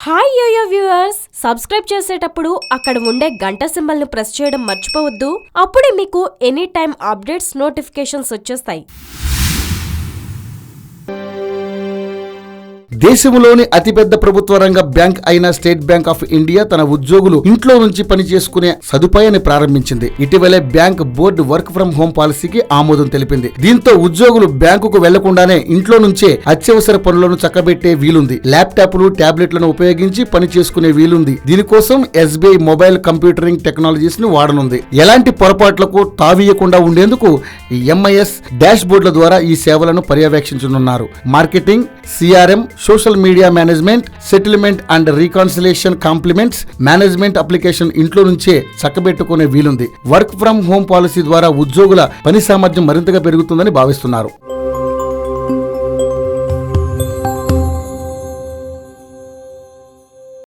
Hi yo-yo viewers, subscribe చేసేటప్పుడు అక్కడ ఉండే గంట సింబల్ ను ప్రెస్ చేయడం మర్చిపోవద్దు. అప్పుడే మీకు ఎనీ టైం అప్డేట్స్ నోటిఫికేషన్స్ వచ్చేస్తాయి. దేశంలోని అతిపెద్ద ప్రభుత్వ రంగ బ్యాంక్ అయిన స్టేట్ బ్యాంక్ ఆఫ్ ఇండియా తన ఉద్యోగులు ఇంట్లో నుంచి పని చేసుకునే సదుపాయాన్ని ప్రారంభించింది. ఇటీవలే bank board work from home పాలసీకి ఆమోదం తెలిపింది. దీంతో ఉద్యోగులు బ్యాంకుకు వెళ్లకుండానే ఇంట్లో నుంచే అత్యవసర పనులను చక్కబెట్టే వీలుంది. ల్యాప్టాప్లు, ట్యాబ్లెట్లను ఉపయోగించి పని చేసుకునే వీలుంది. దీనికోసం ఎస్బీఐ మొబైల్ కంప్యూటరింగ్ టెక్నాలజీస్ ను వాడనుంది. ఎలాంటి పొరపాట్లకు తావీయకుండా ఉండేందుకు ఎంఐఎస్ డాష్ బోర్డుల ద్వారా ఈ సేవలను పర్యవేక్షించనున్నారు. Marketing, CRM, social media management, settlement and reconciliation compliments management application ఇంట్లో నుంచే చక్కబెట్టుకునే వీలుంది. వర్క్ ఫ్రం హోం పాలసీ ద్వారా ఉద్యోగుల పని సామర్థ్యం మరింతగా పెరుగుతుందని భావిస్తున్నారు.